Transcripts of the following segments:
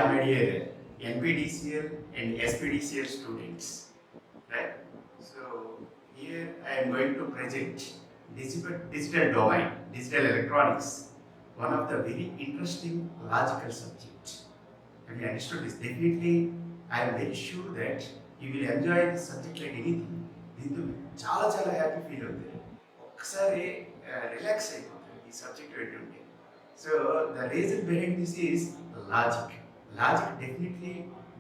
all my dear NPDCL and SPDCL students, right? So here I am going to present digital domain, digital electronics, one of the very interesting logical subjects. Have you understood this? Definitely, I am very sure that you will enjoy this subject like anything. దీంతో చాలా చాలా happy feel అవుతారు, ఒక్కసారి relax అయిపోతారు ఈ subject పెట్టుంటే. So the reason behind this is logic. Logic definitely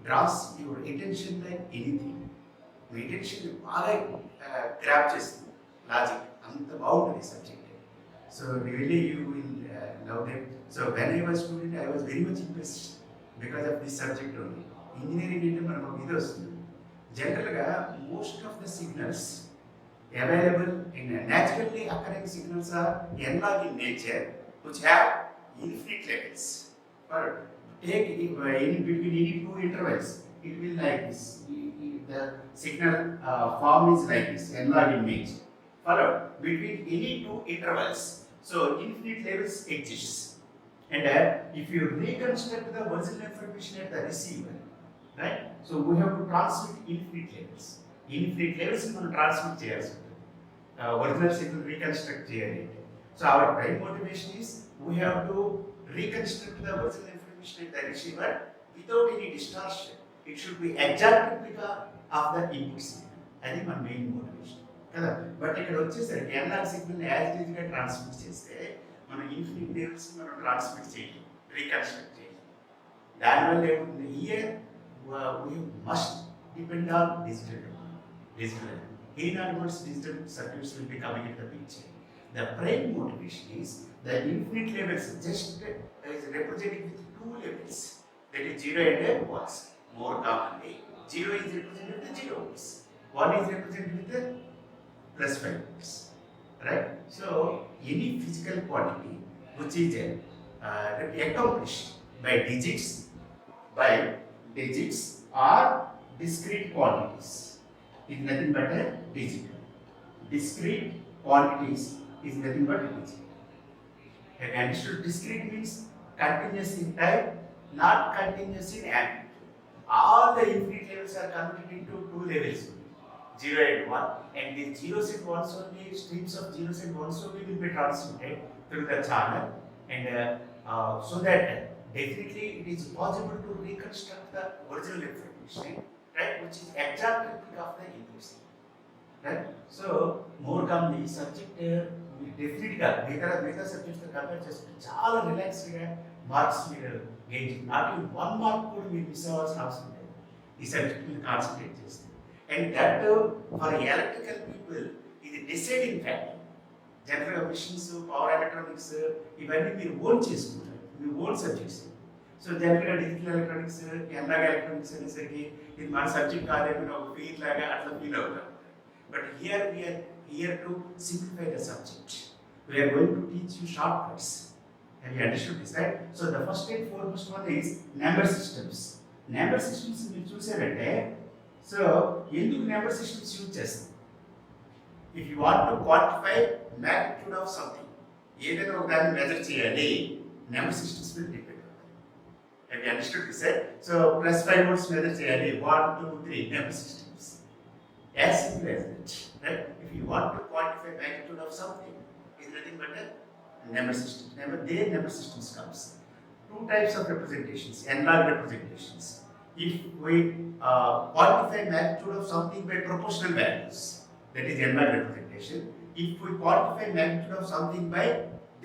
draws your attention like anything. మీ attention బాగా గ్రాప్ చేస్తుంది లాజిక్, అంత బాగుంటుంది subject. So really you will love them. So when I was student I was very much interest because of this subject only. Engineering అంటే మనకు ఇది వస్తుంది. జనరల్గా most of the signals available in naturally occurring signals are analog in nature, which have infinite levels. For take in between any two intervals, it will like this. The signal form is like this, analog in nature. Followed between any two intervals, so infinite levels exist. And if you reconstruct the original information at the receiver, right? So we have to transmit infinite levels. Infinite levels మనం transmit చేయాల్సి ఉంటుంది, original signal reconstruct చేయాలి. So our prime motivation is we have to reconstruct the original information at the receiver without any distortion. It should be exact replica of the input signal. అది మన main motivation కదా. But ఇక్కడ వచ్చేసరికి analog signal as it ఈజ్గా transmit చేస్తే మనం infinite levels మనం transmit చేయాలి, రీకన్స్ట్రక్ట్ చేయాలి. దానివల్ల ఏముంటుంది, here we must depend on digital. In other words, digital circuits will be coming into the picture. The prime motivation is the infinite levels just is represented with two levels, that is 0 and 1. More commonly, 0 is represented with 0 volts, 1 is represented with the plus 5 volts, right? So any physical quantity which is accomplished by digits or discrete quantities is nothing but a digital. Discrete quantities is nothing but a digital. Have you understood? Discrete means continuous in time, not continuous in amplitude. All the infinite levels are converted into two levels, 0 and 1, and the zeros and ones only, streams of zeros and ones only will be transmitted through the channel, and so that definitely it is possible to reconstruct the original information, right, which is exact replica of the input signal, right? So more commonly subject definitely మిగతా subjects తో compare చేస్తే చాలా relaxed గా marks మీరు gain చేయండి. Not even 1 mark కూడా మీరు miss అవ్వాల్సిన అవసరం లేదు ఈ సబ్జెక్ట్ మీద కాన్సన్ట్రేట్ చేస్తే. And that for electrical people ఇది డిసైడింగ్ ఫ్యాక్టర్. జనరల్గా మిషన్స్, పవర్ ఎలక్ట్రానిక్స్ ఇవన్నీ మీరు ఓన్ చేసుకుంటారు, మీ ఓన్ సబ్జెక్ట్స్. సో జనరల్గా డిజిటల్ ఎలక్ట్రానిక్స్, ఎనలాగ్ ఎలక్ట్రానిక్స్ అనేసరికి ఇది మన సబ్జెక్ట్ కాదేమో ఒక ఫీల్ లాగా అట్లా ఫీల్ అవుతాం. But here we're here to simplify the subject. We're going to teach you short cuts. Have you understood this, right? So the first and foremost one is number systems. Number systems మీరు చూసారంటే, so ఎందుకు number systems use చేస్తాం? If you want to quantify magnitude of something, ఏదైనా ఒక దాన్ని measure చేయాలి, number systems will depend. Have you understood this? So plus 5 volts measure cheyali, 1, 2, 3 number systems. As simple as that, right? If you want to quantify magnitude of something, is nothing but a number system. Number systems comes. Two types of representations, analog representations. If we quantify magnitude of something by proportional values, that is analog representation. If we quantify magnitude of something by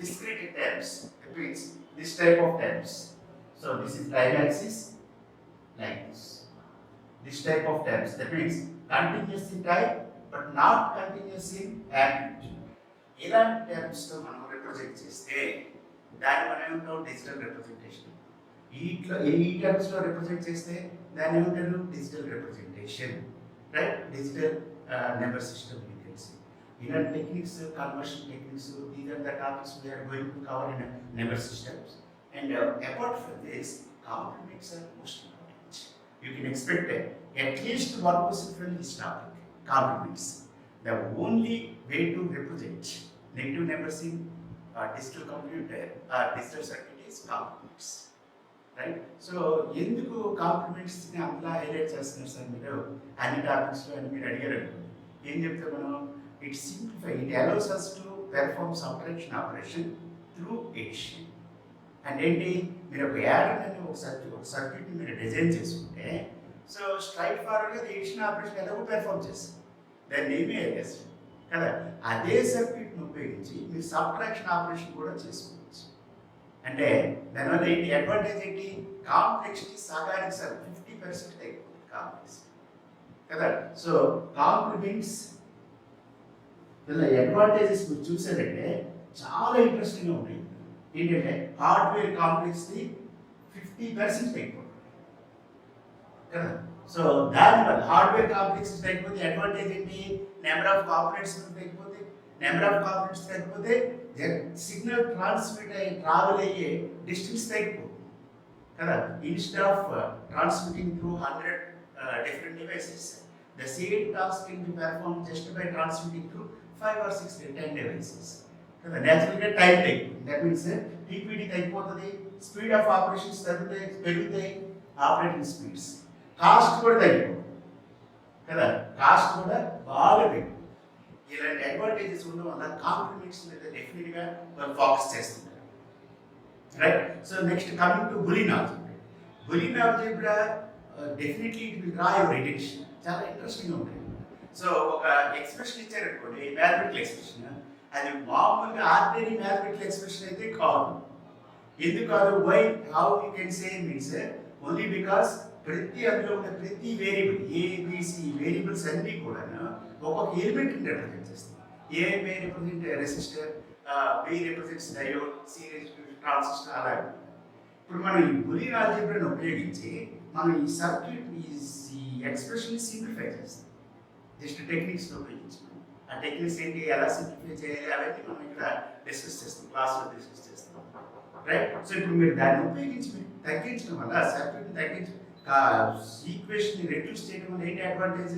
discrete terms, that means this type of terms. So this is time axis like this. This type of terms, that means continuous in time but not continuous in amplitude. ఇలాంటి terms తో మనం represent చేస్తే దాన్ని మనం ఏమంటాం? Digital representation. ఈ terms లో represent చేస్తే దాన్ని ఏమంటారు? Digital representation, right? Digital number system. ఇలాంటి techniques, conversion techniques, these are the topics we are going to cover in number systems. And apart from this, complements are most important. You can expect at least 1% from this topic, complements. The only way to represent negative numbers in digital computer or digital circuit is complements. Right. So ఎందుకు కాంప్లిమెంట్స్ని అంతలా highlight చేస్తున్నారు sir మీరు అన్ని టాపిక్స్లో అని మీరు అడిగారు అనుకోండి. ఏం చెప్తే మనం it simplify, it allows us to perform subtraction operation through addition. అంటే ఏంటి, మీరు ఒక యాడర్ అని ఒక సర్క్యూట్ని మీరు డిజైన్ చేసుకుంటే సో స్ట్రైట్ ఫార్వర్డ్గా ఎడిషన్ ఆపరేషన్ ఎలాగో పెర్ఫార్మ్ చేస్తారు, దాన్ని ఏమీ అయ్యేసి కదా. అదే సర్క్యూట్ని ఉపయోగించి మీరు సబ్ట్రాక్షన్ ఆపరేషన్ కూడా చేసుకోవచ్చు. అంటే దానివల్ల ఏంటి అడ్వాంటేజ్ ఏంటి, కాంప్లెక్సిటీ సగానికి సార్ 50% అయిపోతుంది కాంప్లెక్సిటీ కదా. సో కాంప్లిమెంట్స్ ఇలా అడ్వాంటేజెస్ మీరు చూసారంటే చాలా ఇంట్రెస్టింగ్గా ఉన్నాయి. ఏంటంటే హార్డ్వేర్ కాంప్లెక్సిటీ 50% అయిపోతుంది కదా. సో దానివల్ల హార్డ్వేర్ కాంప్లెక్సిటీ తగ్గిపోతే అడ్వాంటేజ్ ఏంటి, నెంబర్ ఆఫ్ కాంపోనెంట్స్ తగ్గిపోతే, నెంబర్ ఆఫ్ కాంపోనెంట్స్ తగ్గిపోతే సిగ్నల్ ట్రావెల్ అయ్యే డిస్టెన్స్ తగ్గిపోతుంది కదా. Instead of transmitting through 100 different devices, the same task can be performed just by transmitting through 5 or 6 or 10 devices కదా. న్యాచురల్గా time తగ్గిపోతుంది. దట్ మీన్స్ టీపీడీ తగ్గిపోతుంది, speed of operations పెరుగుతాయి, operating speeds, cost కూడా తగ్గిపోతుంది కదా. కాస్ట్ కూడా బాగా తగ్గిపోతుంది. ఇలాంటి అడ్వాంటేజెస్ ఉండడం వల్ల కాంప్లిమెంట్స్ మీద డెఫినెట్గా వాళ్ళు ఫోకస్ చేస్తున్నారు. Right. So next coming to Boolean algebra. Boolean algebra definitely it will draw your attention. చాలా ఇంట్రెస్టింగ్గా ఉంటుంది. సో ఒక ఎక్స్ప్రెషన్ ఇచ్చారనుకోండి, మ్యాథమెటికల్ ఎక్స్ప్రెషన్, అది మామూలుగా ఆర్డినరీ మ్యాథమెటికల్ ఎక్స్ప్రెషన్ అయితే కాదు. ఎందుకు కాదు, why how you can say means only because అందులో ఉన్న ప్రతి వేరియబుల్ ఏబిసి వేరియబుల్స్ అన్నీ కూడా ఒక్కొక్క ఎలిమెంట్ని రిప్రజెంట్ చేస్తాయి. A may represent resistor, B represents diode, C transistor, అలా. ఇప్పుడు మనం ఈ బూలియన్ ఆల్జీబ్రాను ఉపయోగించి మనం ఈ సర్క్యూట్ ఈ ఎక్స్ప్రెషన్ సింప్లిఫై చేస్తాం. జస్ట్ టెక్నిక్స్ ఉపయోగించి ఆ టెక్నిక్స్ ఏంటి, ఎలా సింప్లిఫై చేయాలి అవన్నీ మనం ఇక్కడ డిస్కస్ చేస్తాం, క్లాస్లో డిస్కస్ చేస్తాం. రైట్. సో ఇప్పుడు మీరు దాన్ని ఉపయోగించి మీరు తగ్గించడం వల్ల సర్క్యూట్ని తగ్గించడం, ఈక్వేషన్ రెడ్యూస్ చేయడం వల్ల ఏంటి advantage,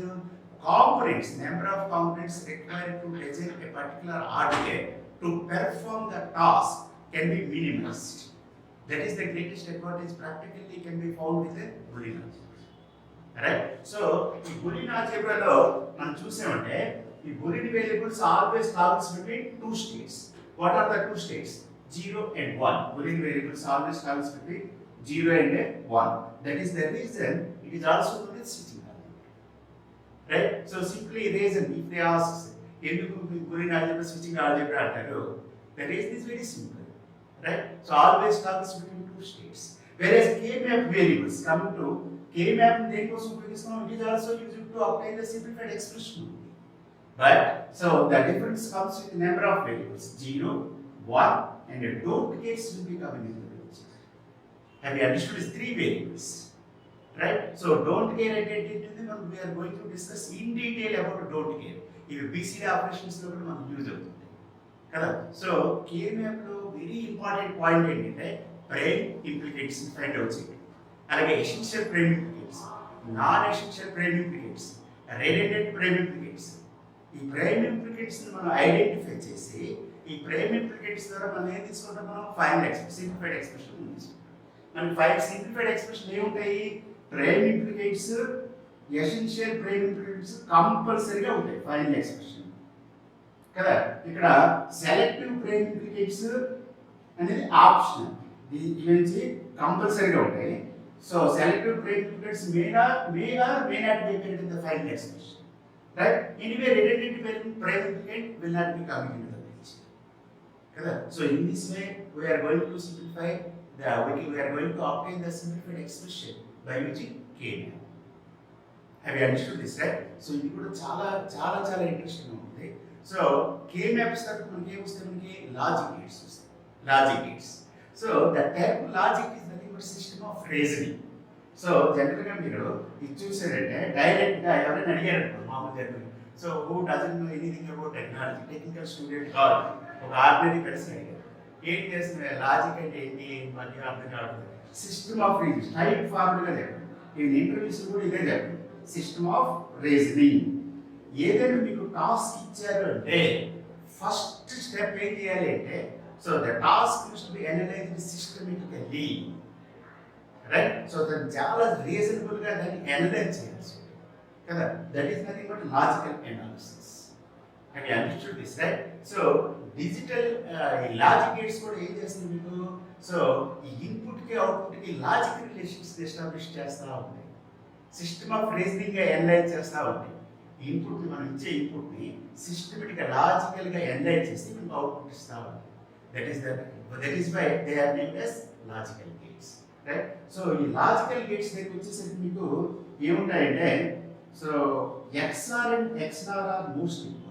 components, number of components required to design A particular hardware to perform the task can be minimised. That is the greatest advantage practically can be found with a Boolean algebra. Right? So, ఈ Boolean algebra లో మనం చూసామంటే ఈ Boolean variables always toggles between two states. What are the two states? 0 and 1. Boolean variables always toggles between 0 and 1. That is the reason it is also known as switching algebra. Right? So, simply reason if they ask ఎందుకు Boolean algebra switching algebra అంటారు, the reason is very simple. Right? So always toggles between two states. Whereas K-map variables, coming to K-map, it is also used to obtain the simplified expression. But so the difference comes with the number of variables 0, 1, and a don't cares will be coming into the picture. Have you understood these three variables? Right? So don't care identity, we are going to discuss in detail about don't care. If BCD operations use it. So K-map very important point ఏంటంటే prime implicants find out చేయడం, అలాగే essential prime implicants, non essential prime implicants, redundant prime implicants. ఈ prime implicants మనం identify చేసి ఈ prime implicates ద్వారా మనం ఏం తీసుకుంటాం, మనం ఫైనల్ ఎక్స్ప్రెషన్, సింప్లిఫైడ్ ఎక్స్ప్రెషన్ తీసుకుంటాం. మనకి సింప్లిఫైడ్ ఎక్స్ప్రెషన్ ఏముంటాయి, prime implicants, essential prime implicants కంపల్సరీగా ఉంటాయి ఫైనల్ ఎక్స్ప్రెషన్ కదా. ఇక్కడ సెలెక్టివ్ ప్రైమ్ ఇంప్లికేట్స్ అనేది ఆప్షనల్, ఇవి కంపల్సరీగా ఉంటాయి. So selective prime implicants may not be appearing in the final expression. Right. Anyway redundant prime implicant will not be coming in the picture కదా. సో ఇన్ దిస్ వే we are going to simplify we are going to obtain the simplified expression by using K-map. Have you understood this, right? So ఇది కూడా చాలా చాలా చాలా ఇంట్రెస్టింగ్ ఉంటుంది. సో K-maps తర్వాత మనకి ఏమొస్తాయి, మనకి లాజిక్ గేట్స్ వస్తాయి. Logic gates. So the term logic is nothing but system of reasoning. So generally మీరు ఇది చూసారంటే డైరెక్ట్గా ఎవరైనా అడిగారు మామూలుగా, so who doesn't know anything about technology, technical student కాదు, ఒక ఆర్డినరీ పర్సన్ అడిగారు ఏం చేస్తున్నా లాజిక్ అంటే ఏంటి మధ్య అర్థం కావడం, సిస్టమ్ ఆఫ్ రీజనింగ్, స్ట్రైట్ ఫార్వర్డ్గా చెప్పండి. ఈ ఇంటర్వ్యూస్ కూడా ఇదే చెప్పండి, సిస్టమ్ ఆఫ్ రీజనింగ్. ఏదైనా మీకు టాస్క్ ఇచ్చారు అంటే ఫస్ట్ స్టెప్ ఏం చేయాలి అంటే, so the task must be analyzed systematically. Right. So దాన్ని చాలా రీజనబుల్గా దాన్ని అనలైజ్ చేయాల్సి ఉంటుంది కదా. That is nothing but logical analysis. Have you understood this, right? So digital logic gates కూడా ఏం చేస్తుంది మీకు? సో ఈ ఇన్పుట్కి అవుట్పుట్కి లాజిక్ రిలేషన్స్ ఎస్టాబ్లిష్ చేస్తూ ఉంటాయి. సిస్టమ్ ఆఫ్ రీజనింగ్గా అనలైజ్ చేస్తూ ఉంటాయి. ఇన్పుట్ని మనం ఇచ్చే ఇన్పుట్ని సిస్టమేటిక్గా లాజికల్గా అనలైజ్ చేసి మనకు అవుట్పుట్ ఇస్తూ ఉంటాయి. That is why they are named as logical gates, right. So ఈ లాజికల్ గేట్స్ దగ్గర వచ్చేసరికి మీకు ఏముంటాయంటే, so XR and XNR are most important.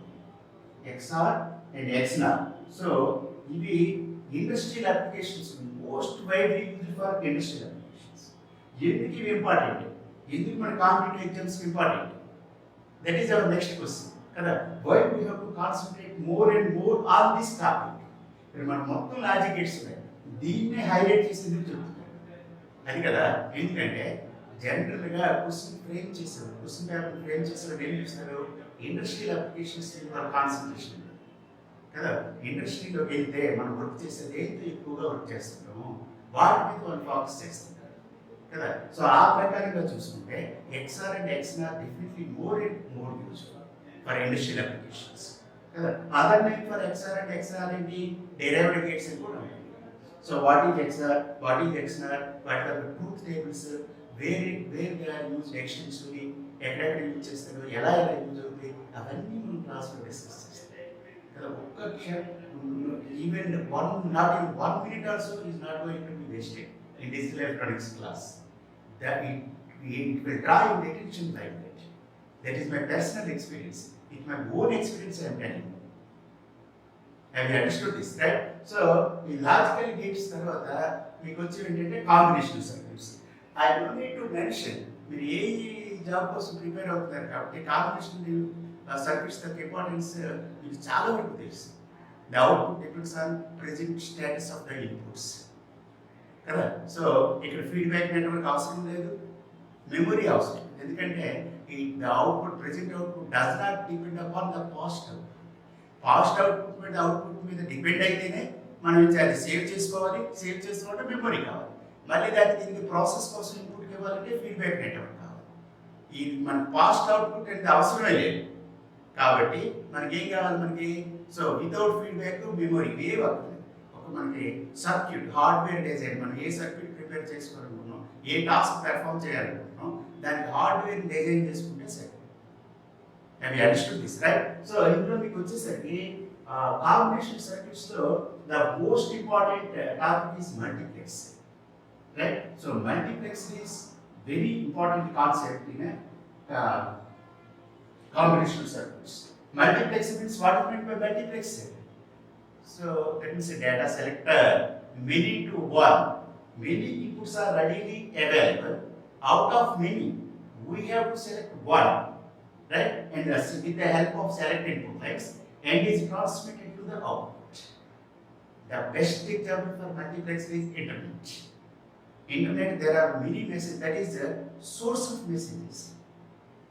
XR and XNR. So, ఇవి industrial applications most widely used for industrial applications. ఎందుకు ఇవి important? ఎందుకు మన competitive exams important? That is our next question కదా. Why we have to concentrate more and more on this topic. ఇక్కడ మన మొత్తం logic gates ఉన్నాయి, దీన్నే హైలైట్ చేసి ఎందుకు చెప్తున్నారు అది కదా. ఎందుకంటే జనరల్గా క్వశ్చన్ ఫ్రేమ్ చేస్తారు, క్వశ్చన్ పేపర్ ఫ్రేమ్ చేస్తారు, ఏం చేస్తారు? ఇండస్ట్రియల్ అప్లికేషన్స్ మీద కాన్సన్ట్రేషన్ కదా. ఇండస్ట్రీలోకి వెళ్తే మనం వర్క్ చేసేది ఏంటో ఎక్కువగా వర్క్ చేస్తుంటాము, వాటి మీద వాళ్ళు ఫోకస్ చేస్తుంటారు కదా. సో ఆ ప్రకారంగా చూసుకుంటే XR and XNR definitely more and more useful for industrial applications కదా. Other name for XR and XNR ఏంటి? డెరైవ్డ్ గేట్స్ అని కూడా ఉంటాయి. So what is XR, what is XNR, what are the truth tables, where they are used extensively, ఎక్కడెక్కడ use చేస్తారు, ఎలా use అవుతాయి, అవన్నీ మనం క్లాస్లో డిస్కస్ చేస్తాం కదా. ఒక్క క్షణం, even not in 1 minute also is not going to be wasted in digital electronics class. That it will draw your attention like that. That is my personal experience, it my own experience I am telling. Have you understood this, right? So ఈ logical gates తర్వాత మీకు వచ్చి ఏంటంటే combinational circuits. I don't need to mention, మీరు ఏ job కోసం prepare అవుతున్నారు కాబట్టి combination circuits యొక్క ఇంపార్టెన్స్ మీకు చాలా వరకు తెలుసు. The output depends on present status of the inputs కదా. సో ఇక్కడ ఫీడ్బ్యాక్ నెట్వర్క్ అవసరం లేదు, మెమొరీ అవసరం. ఎందుకంటే the output, present output does not depend upon the past output. Past output మీద అవుట్పుట్ మీద డిపెండ్ అయితేనే మనం అది సేవ్ చేసుకోవాలి, సేవ్ చేసుకోవాలంటే మెమొరీ కావాలి, మళ్ళీ దీనికి ప్రాసెస్ కోసం ఇన్పుట్ ఇవ్వాలంటే ఫీడ్బ్యాక్ నెట్వర్క్ కావాలి. ఈ మన పాస్ట్ అవుట్పుట్ అనేది అవసరమే లేదు కాబట్టి మనకి ఏం కావాలి? మనకి సో వితౌట్ ఫీడ్బ్యాక్ మెమొరీ ఏ వర్క్ ఒక మనకి సర్క్యూట్, హార్డ్వేర్ డిజైన్, మనం ఏ సర్క్యూట్ ప్రిపేర్ చేసుకోవాలనుకుంటున్నాం, ఏ టాస్క్ పెర్ఫామ్ చేయాలనుకుంటున్నాం, దానికి హార్డ్వేర్ డిజైన్ చేసుకుంటే సరే. Have you understood this, right? So ఇందులో మీకు వచ్చేసరికి కాంబినేషన్ సర్క్యూట్స్లో the most important topic is multiplex, right? So multiplex is very important concept in a combinational circuits. Multiplex means what is meant by multiplex? So that means a data selector, many to one. Many inputs are readily available. Out of many, we have to select one, right? And with the help of select input types, and is transmitted to the output. The best example for multiplex is internet. Internet, there are many messages, that is the source of messages.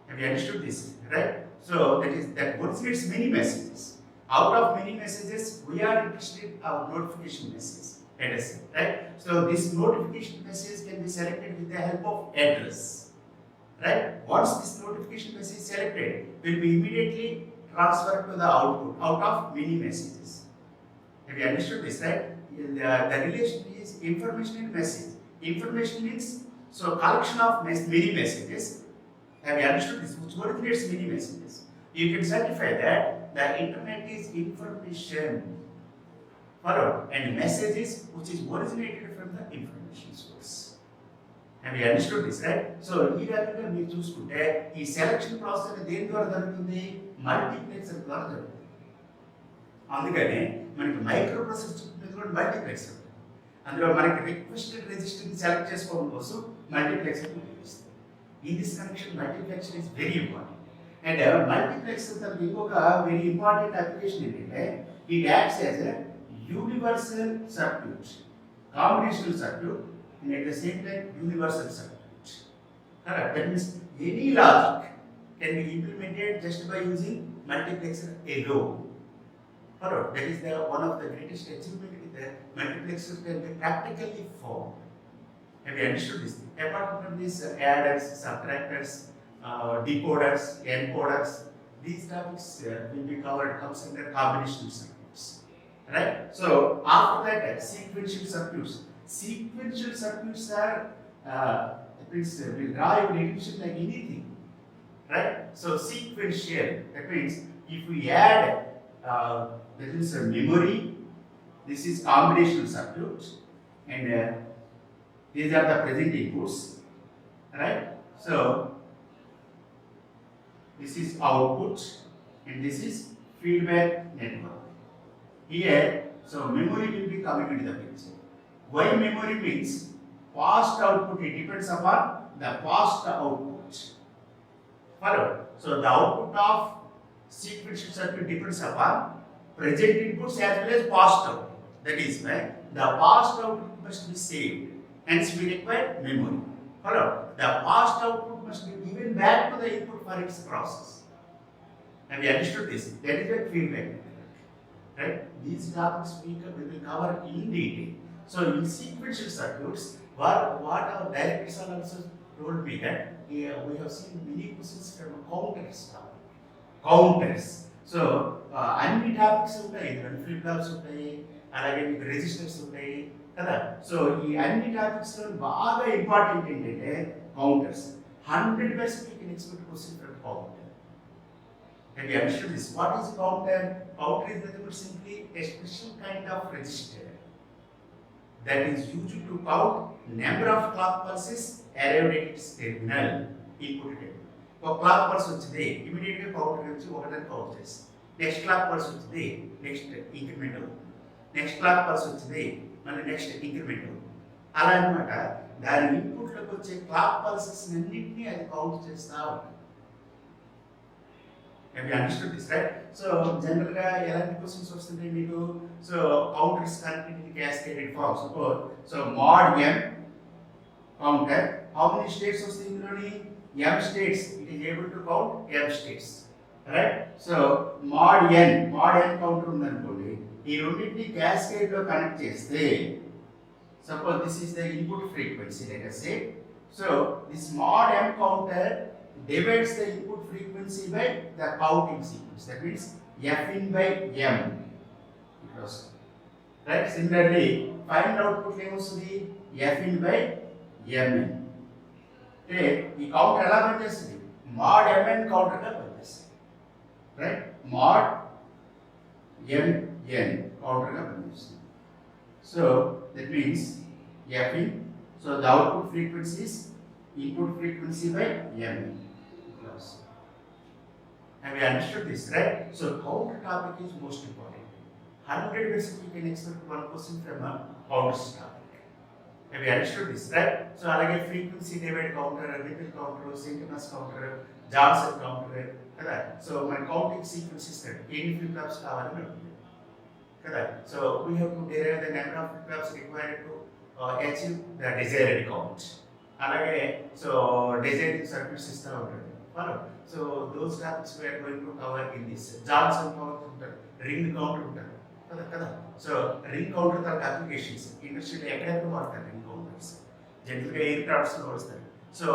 Have you understood this, right? So that originates many messages. Out of many messages, we are interested in our notification message, let us say, right? So this notification message can be selected with the help of address, right? Once this notification message is selected, will be immediately transferred to the output out of many messages. Have you understood this, right? The relation is information and message. Information means so collection of many messages. Have you understood this? Which originates many messages. You can certify that the internet is information, follow, and messages which is originated from the information source. Have you understood this, right? So ఈ రకంగా మీరు చూసుకుంటే ఈ selection process దేని ద్వారా జరుగుతుంది? Multiplexer ద్వారా జరుగుతుంది. అందుకనే మనకి మైక్రో ప్రాసెసర్ మీద కూడా మల్టీప్లెక్సర్, అందులో మనకి రిక్వెస్టెడ్ రిజిస్టర్ని సెలెక్ట్ చేసుకోవడం కోసం మల్టీప్లెక్సర్ ఉపయోగిస్తాం. ఈ this connection multiplexer is very important. And multiplexer తనకి ఇంకొక వెరీ ఇంపార్టెంట్ అప్లికేషన్ ఏంటంటే it acts as a universal circuit, combinational circuit, and at the same time universal circuit. That means any logic can be implemented just by using multiplexer alone. That is one of the greatest achievement with the multiplexer can be practically formed. Have you understood this? Apart from these adders, subtractors, decoders, encoders, these topics will be covered, comes under combinational circuits. Right? So after that, sequential circuits. Sequential circuits are will draw your attention like anything. Right? So sequential, that means if we add this is a memory, this is combinational circuit, and these are the present inputs, right? So this is output and this is feedback network. Here, so memory will be coming into the picture. Why memory means past output, it depends upon the past output. Follow? So the output of sequential circuit depends upon present inputs as well as past output. That is why the past output must be saved. Hence we require memory. Follow? The past output must be given back to the input for its process. Have you understood this? That is the feedback network. Right? These topics we will cover in detail. So in sequential circuits, what our directors are also told me that we have seen many questions from counters. Counters. So అన్ని topics ఉంటాయి, flip flops ఉంటాయి, అలాగే మీకు resistors ఉంటాయి కదా. So ఈ అన్ని topics లో బాగా ఇంపార్టెంట్ ఏంటంటే counters. 100% you can expect question from counter. Have you understood this? What is counter? Counter is nothing but simply a special kind of register that is used to count number of clock pulses arrived at its terminal input terminal. ఒక clock pulse వచ్చింది, immediate గా counter నుంచి ఒకటని count చేస్తాం. Next clock pulse వచ్చింది, next increment అవుతుంది. Next clock pulse వచ్చింది, మళ్ళీ నెక్స్ట్ ఇంక్రిమెంట్ అవుతుంది. అలా అనమాట. దాని ఇన్పుట్లోకి వచ్చే క్లాక్ పల్సెస్ అన్నింటినీ అది కౌంట్ చేస్తా ఉంటుంది. Have you understood this, right? So general గా ఎలాంటి క్వశ్చన్స్ వస్తుంటాయి మీకు? So counters connected in cascaded form. Suppose so mod m counter, how many states వస్తాయి ఇందులోని? m states. It is able to count m states, right? So mod n counter ఉందనుకోండి, ఈ రెండింటిని cascade లో కనెక్ట్ చేస్తే, suppose this is the input frequency, let us say. So this mod m counter divides the input frequency by the counting sequence. That means f in by m. Right? Similarly, final output ఏమొస్తుంది? f in by mn. అంటే ఈ counter ఎలా పనిచేస్తుంది? mod mn counter గా పనిచేస్తుంది. Right? mod mn counter గా పనిచేస్తుంది. So that means f in, so the output frequency is input frequency by mn. Have you understood this, right? So counter topic is most important. 100% you can expect one question from a counter topic. Have you understood this, right? So alage frequency divide counter, ripple counter, synchronous counter, Johnson counter, kada. So my counting sequence is that any flip flops kavalani untundi, kada. So we have to derive the number of flip flops required to achieve the desired count. Alage so designing circuit system ఉంటుంది. Follow? So those topics we are going to cover in this. Johnson counter ఉంటారు, ring counter ఉంటారు కదా. So ring counter తాలూకు applications ఇండస్ట్రీలో ఎక్కడెక్కడ వాడతారు ring counters? జనరల్గా air crafts లో వాడతారు. So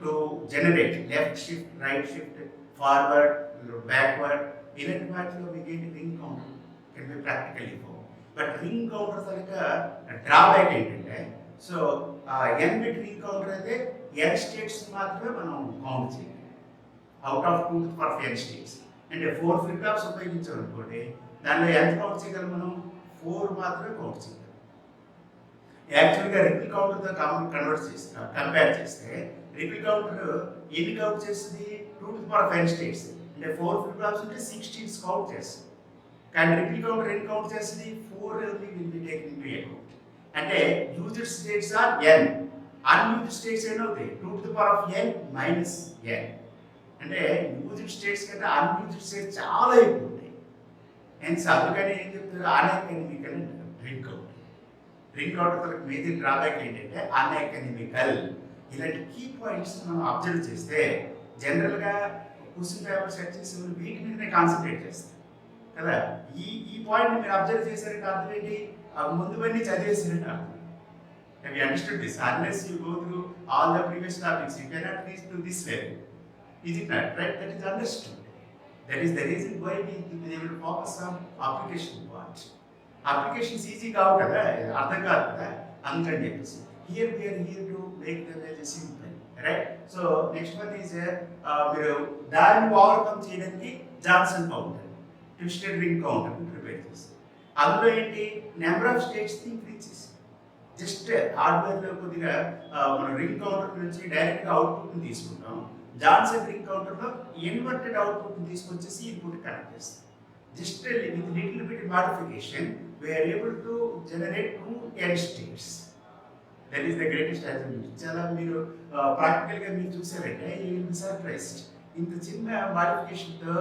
to generate left shift, right shift, forward, backward, ఇలాంటి వాటిలో మీకు ఏంటి ring counter can be practical info. But ring counter taluka drawback ఏంటంటే, సో ఎన్ బిట్ రింగ్ కౌంటర్ అయితే ఎన్ స్టేట్స్ మాత్రమే మనం కౌంట్ చేయాలి. Out of 2 to the power of n states. అంటే 4 ఫ్లిప్ ఫ్లాప్స్ ఉపయోగించామనుకోండి, దానిలో ఎంత కౌంట్ చేయగలం మనం? 4 మాత్రమే కౌంట్ చేయగలం. యాక్చువల్గా రిపిల్ కౌంటర్తో కన్వర్ట్ చేస్తే, కంపేర్ చేస్తే రిపిల్ కౌంటర్ ఎన్ని కౌంట్ చేస్తుంది? 2 to the power of n states. అంటే 4 ఫ్లిప్ ఫ్లాప్స్ ఉంటే 16 కౌంట్ చేస్తుంది. కానీ రిపిల్ కౌంటర్ ఎన్ని కౌంట్ చేస్తుంది? 4 only will be taken into account. అంటే used states are n, unused states ఏమవుతాయి? 2 to the power of n minus n. అంటే used states కంటే అన్యూజ్డ్ స్టేట్స్ చాలా ఎక్కువ ఉంటాయి. హెన్స్ అందుకని ఏం చెప్తారు? అనెకనమికల్ అంటారు ring counter. Ring counter major drawback ఏంటంటే అనెకనమికల్. ఇలాంటి కీ పాయింట్స్ మనం అబ్జర్వ్ చేస్తే జనరల్గా క్వశ్చన్ పేపర్ సెట్ చేసే వీటి మీదనే కాన్సన్ట్రేట్ చేస్తారు కదా. ఈ పాయింట్ మీరు అబ్జర్వ్ చేశారంటే అర్థం ఏంటి? ముందువన్నీ చదివేసినట్టు అర్థం. Have you understood this? Unless you go through all the previous topics, you cannot reach to this level. Is it not? Right? That is understood. That is the reason why we will focus on application part. Applications easy కావు కదా, అర్థం కాదు కదా, అందుకని చెప్పేసి here we are here to make them as a simple, right? So next one is మీరు దాన్ని overcome చేయడానికి Johnson counter, twisted ring counter prepare చేస్తారు. అందులో ఏంటి, నెంబర్ ఆఫ్ స్టేట్స్ ఇంక్రీజ్ చేసి జస్ట్ హార్డ్వేర్లో కొద్దిగా మన రింగ్ కౌంటర్ నుంచి డైరెక్ట్గా అవుట్పుట్ని తీసుకుంటాం. జాన్సన్ రింగ్ కౌంటర్లో ఇన్వర్టెడ్ అవుట్పుట్ని తీసుకొచ్చేసి ఇన్పుట్ కనెక్ట్ చేస్తాం. Just with little bit modification, we are able to generate 2 end states. That is the greatest achievement. చాలా మీరు ప్రాక్టికల్గా మీరు చూసారంటే యూ విల్ బి సర్ప్రైజ్డ్. ఇంత చిన్న మోడిఫికేషన్తో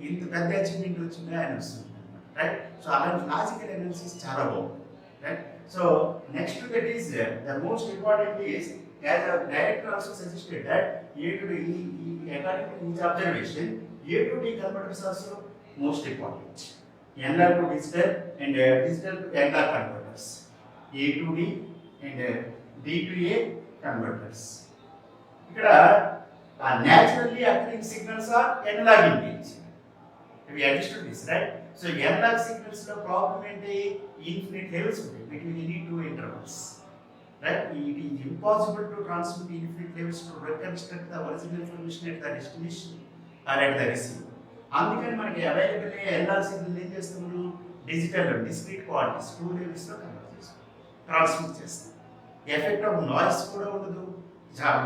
ఇంత పెద్ద అచీవ్మెంట్ వచ్చిందా అని వస్తుంది, రైట్? సో అలాంటి లాజికల్ అనాలిసిస్ చాలా బాగుంది, right? So next that is the most important is as a director also suggested that according to each observation, A to D converters also most important. Analog to digital and digital to analog converters. A to D and D to A converters. ఇక్కడ naturally occurring signals are analog in nature. We understood this, right? So analog signals లో problem ఏంటి, infinite levels ఉంటాయి between any two intervals. Right? It is impossible to transmit infinite levels to reconstruct the original information at the destination or at the receiver. అందుకని మనకి available LR signal ఏం చేస్తాము, digital discrete quantities 2 లెవెల్స్లో convert చేస్తాం, transmit చేస్తాం. Effect of noise కూడా ఉండదు.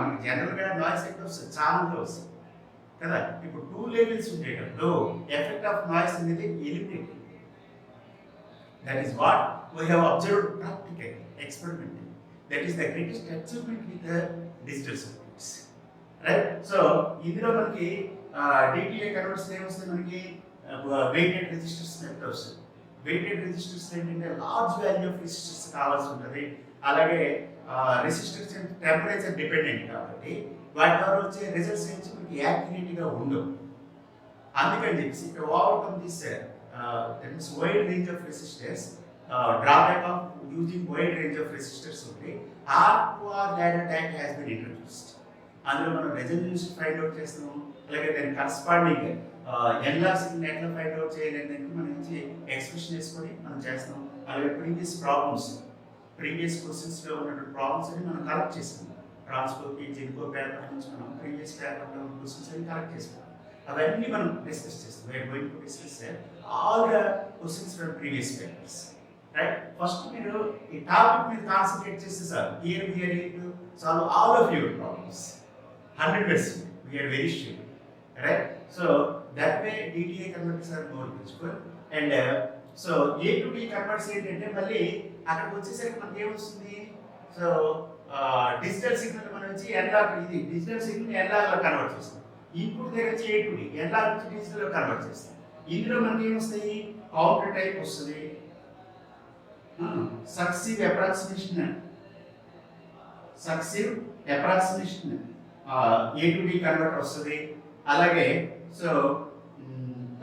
మనకి జనరల్గా నాయిస్ ఎక్కడ వస్తుంది, ఛానల్లో వస్తుంది కదా. ఇప్పుడు 2 లెవెల్స్ ఉండేటప్పుడు ఎఫెక్ట్ ఆఫ్ నాయిస్ అనేది eliminate. That is what we have observed practical experiment. That is the greatest achievement with the digital circuits, right? So ఇందులో మనకి డిటిఏ కన్వర్ట్స్ ఏమొస్తుంది, మనకి వెయిటెడ్ రెజిస్టర్స్ నెట్ వస్తుంది. వెయిటెడ్ రెజిస్టర్స్ ఏంటంటే large value of resistors కావాల్సి ఉంటుంది. అలాగే resistors temperature dependent కాబట్టి వాటి ద్వారా వచ్చే రిజల్ట్స్ నుంచి మనకి యాక్యురేట్గా ఉండవు. అందుకని చెప్పేసి ఇక్కడ overcome this wide range of resistors, drawback of using wide range of resistors ఉంటే R2R ladder tag has been introduced. అందులో మనం రెజల్యూషన్ ఫైండ్ అవుట్ చేస్తాము. అలాగే దాని కరస్పాండింగ్ ఎన్లాగ్ సిగ్నల్ ఎట్లా ఫైండ్ అవుట్ చేయాలని మనం నుంచి ఎక్స్ప్రెషన్ వేసుకొని మనం చేస్తాం. అలాగే ప్రీవియస్ క్వశ్చన్స్లో ఉన్నటువంటి ప్రాబ్లమ్స్ అని మనం కరెక్ట్ చేసుకుంటాం. ట్రాన్స్కోకి జెన్కో పేపర్ నుంచి మనం ప్రీవియస్ పేపర్లో ఉన్న క్వశ్చన్స్ అని కరెక్ట్ చేసుకుంటాం. అవన్నీ మనం డిస్కస్ చేస్తాం. We're going to discuss all the questions from previous papers, right? First మీరు ఈ టాపిక్ మీద కాన్సన్ట్రేట్ చేస్తే sir here we are able to solve all of your problems 100%. We are very sure, right? So that way DTA converters are more useful. And so A to D converters ఏంటంటే మళ్ళీ అక్కడికి వచ్చేసరికి మనకి ఏమొస్తుంది, so digital signal మన నుంచి analogue, ఇది digital signal ఎన్లాగ్లో convert చేస్తాం. ఇన్పుట్ దగ్గర నుంచి A to D, ఎన్లాగ్ నుంచి డిజిటల్లో కన్వర్ట్ చేస్తాం. ఇందులో మనకి ఏమొస్తాయి, కౌంటర్ టైప్ వస్తుంది, successive approximation A to D converter వస్తుంది. అలాగే so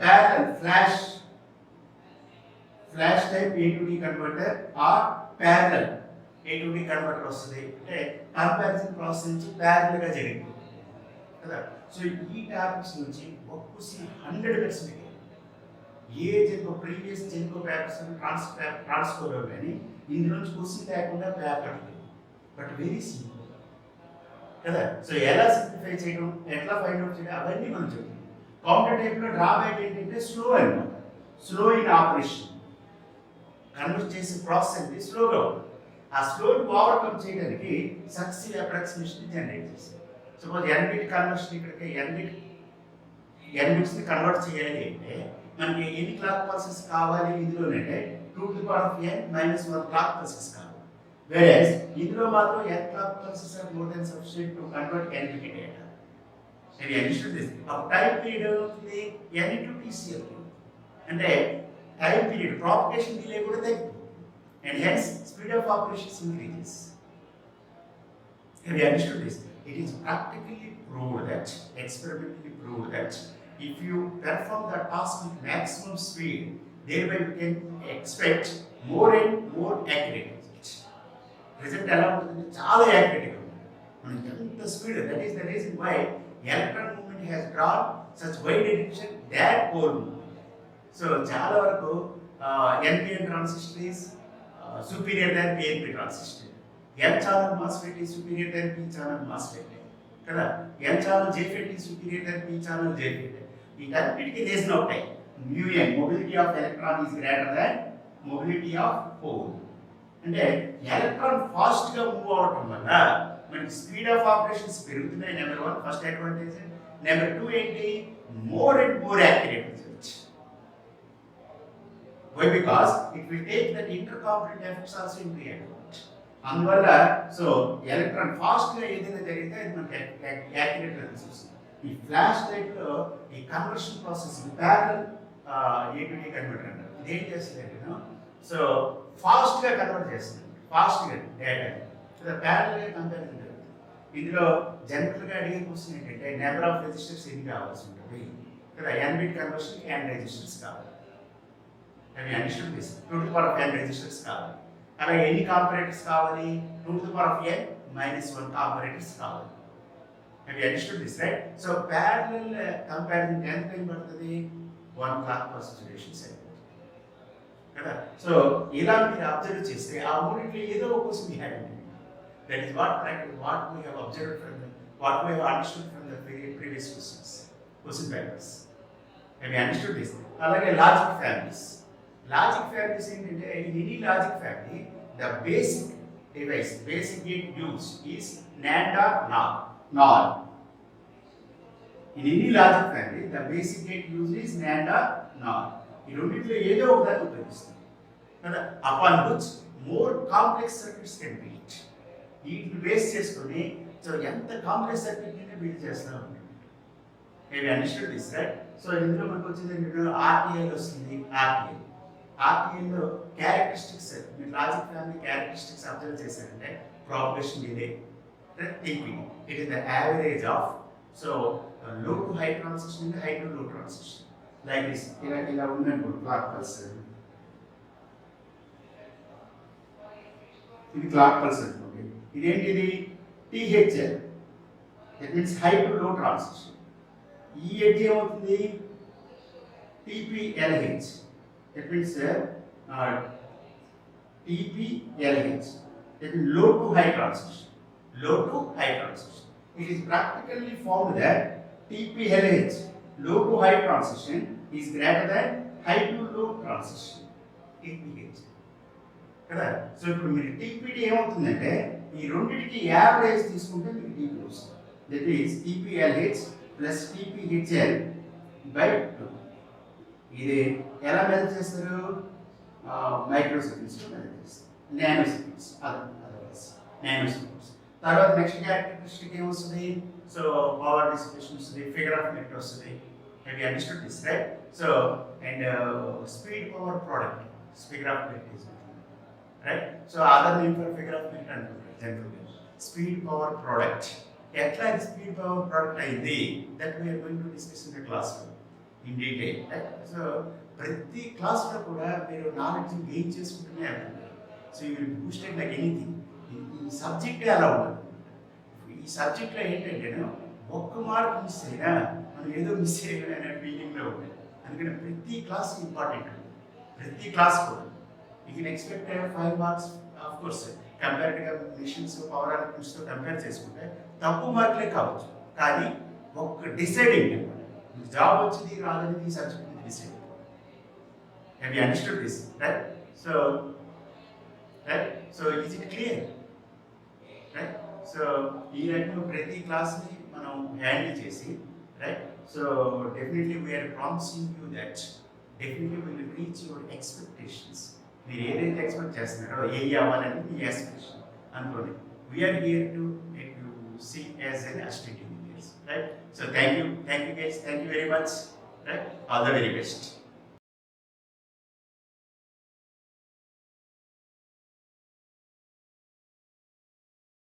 parallel flash type A to D converter or parallel A to D converter వస్తుంది. అంటే కంపారిజన్ ప్రాసెస్ నుంచి ప్యారలల్గా జరిగింది కదా. సో ఈ టాపిక్స్ నుంచి ఒక్కసి 100% ఏ జెన్కో ప్రీవియస్ జెన్కో పేపర్స్ ట్రాన్స్కోలో కానీ ఇందులో నుంచి క్వశ్చన్ లేకుండా పేపర్, బట్ వెరీ సింపుల్ కదా. సో ఎలా సింప్లిఫై చేయడం, ఎట్లా ఫైండ్ అవుట్ చేయడం, అవన్నీ మనం చెప్తాం. కౌంటర్ టైప్లో డ్రాబ్యాక్ ఏంటంటే స్లో అనమాట. స్లో ఇన్ ఆపరేషన్, కన్వర్ట్ చేసే ప్రాసెస్ అంటే స్లోగా ఉంటుంది. ఆ స్లోని ఓవర్కమ్ చేయడానికి సక్సీవ్ అప్రాక్సిమేషన్ జనరేట్ చేస్తాం. సపోజ్ n బిట్ కన్వర్షన్ ఇక్కడికి n బిట్స్ని కన్వర్ట్ చేయాలి అంటే మనకి ఎన్ని క్లాక్ పల్సెస్ కావాలి ఇందులోనంటే 2n-1 క్లాక్ పల్సెస్ కావాలి. Whereas ఇందులో మాత్రం n clock pulses are more than sufficient to convert n bit data. So we understood this. Of time period అవుతుంది n into TCL. అంటే time period propagation delay కూడా తగ్గుతుంది. And hence speed of operations increases. Have you understood this? It is practically proved that, experimentally proved that if you perform the task with maximum speed, thereby you can expect more and more accurate. Result ఎలా ఉంటుందంటే చాలా యాక్యురేట్గా ఉంటుంది. మనకి ఎంత speed, that is the reason why electron movement has drawn such wide direction that pole movement. So చాలా వరకు NPN transistor is superior than PNP transistor. N channel MOSFET is superior than P channel MOSFET. కదా, N channel JFET is superior than P channel JFET. వీటన్నిటికీ reason ఒకటే, mu n mobility of electron is greater than mobility of hole. అంటే electron ఫాస్ట్గా move అవటం వల్ల మనకి speed of operations పెరుగుతున్నాయి. Number 1 first advantage. Number 2 ఏంటి, more and more accurate result. Why? Because it will take that intercomponent effects also into account. అందువల్ల so electron ఫాస్ట్గా ఏదైనా జరిగితే అది మనకి యాక్యురేట్ రిజల్ట్స్ వస్తుంది. ఈ ఫ్లాష్ లైట్లో ఈ conversion process parallel AD converter అంటారు. ఇది ఏం చేస్తుంది, సో ఫాస్ట్గా కన్వర్ట్ చేస్తుంది, ఫాస్ట్గా డేటా ప్యారలల్గా కంపారిజన్ జరుగుతుంది. ఇందులో జనరల్గా అడిగే క్వశ్చన్ ఏంటంటే నెంబర్ ఆఫ్ రెజిస్టర్స్ ఎన్ని కావాల్సి ఉంటుంది కదా, n బిట్ కన్వర్షన్కి n రెజిస్టర్స్ కావాలి. అవి understood this, 2 to the power of n resistors కావాలి. అలాగే ఎన్ని కాంపరేటర్స్ కావాలి, 2 to the power of n - 1 కాంపరేటర్స్ కావాలి. అవి understood this, right? So parallel comparison ఎంత టైం పడుతుంది, 1 clock per situation సరిపోతుంది కదా. సో ఇలా మీరు అబ్జర్వ్ చేస్తే ఆ మూడింటిలో ఏదో ఒక క్వశ్చన్ మీ హ్యాడ్ ఉంటుంది. That is what we have observed from what we have understood from the previous question papers. అవి అండర్స్టూడ్ దిస్. అలాగే లాజిక్ ఫ్యామిలీస్. Logic families ఏంటంటే, in any logic family, the basic device, basic gate used is NAND or NOR. In any logic family, the basic gate used is NAND or NOR. ఈ రెండింటిలో ఏదో ఒకదాన్ని ఉపయోగిస్తాం కదా, upon which more complex circuits can be built. వీటిని base చేసుకొని so ఎంత complex circuit ని బిల్డ్ చేస్తూ ఉంటాం. Have you understood this, right? సో ఇందులో మనకు వచ్చేది ఏంటంటే RTL వస్తుంది. RTLలో క్యారెక్టరిస్టిక్స్, మీరు లాజిక్ ఫ్యామిలీ క్యారెక్టరిస్టిక్స్ అబ్జర్వ్ చేశారంటే propagation delay, timing, it is the average of so low to high transition, high to low transition. Like this, ఇలా ఉందనుకోండి క్లాక్ పల్స్, ఇది క్లాక్ పల్స్ అనుకోండి. ఇదేంటిది, THL, that means high to low transition. ఈ edge ఏమవుతుంది, TPLH. That means TPLH, that is low to high transition. Low to high transition. It is practically found that TPLH, low to high transition, is greater than high to low transition. TPH. కదా. So ఇప్పుడు మీరు TPD ఏమవుతుందంటే ఈ రెండింటికి average తీసుకుంటే మీకు TP వస్తుంది. That is TPLH plus TPHL by 2. ఇది ఎలా మెజర్ చేస్తారు, మైక్రో సెకండ్స్లో మెజర్ చేస్తారు, nano seconds, otherwise nano seconds. తర్వాత నెక్స్ట్ క్యారెక్టరిస్టిక్ ఏమొస్తుంది, సో పవర్ డిసిపేషన్ వస్తుంది, ఫిగర్ ఆఫ్ మెరిట్ వస్తుంది. Have you understood this, right? So and speed power product, figure of merit is right. So other name for figure of merit అంటున్నారు జనరల్గా, speed power product. ఎట్లా speed power product అయింది, that we are going to discuss in the class in detail, right? So ప్రతి క్లాస్లో కూడా మీరు knowledge gain చేసుకుంటూనే వెళ్తున్నారు. So you will boosted like anything. ఈ సబ్జెక్టే అలా ఉండదు. ఈ సబ్జెక్ట్లో ఏంటంటే ఒక్క మార్క్ మిస్ అయినా మనం ఏదో మిస్ అయ్యాం అనే ఫీలింగ్లో ఉంటుంది. అందుకని ప్రతి క్లాస్ ఇంపార్టెంట్, ప్రతి క్లాస్ కూడా. You can expect 5 marks. Of course కంపేర్డ్గా మిషన్స్, పవర్ ఎలక్ట్రానిక్స్తో కంపేర్ చేసుకుంటే తక్కువ మార్కులే కావచ్చు, కానీ ఒక డిసైడింగ్ జాబ్ వచ్చింది రాదనేది ఈ subject decide. Have you understood this, right? So is it clear, right? So ఈ రకంగా ప్రతి క్లాస్ని మనం హ్యాండిల్ చేసి, right? So definitely we're promising you that definitely will reach your expectations. మీరు ఏదైతే ఎక్స్పెక్ట్ చేస్తున్నారో ఏ అవ్వాలని మీ ఎక్స్పెక్టేషన్ అనుకోండి. We're here to make you see as an assistant engineers, right? So thank you guys, thank you very much, right? All the very best.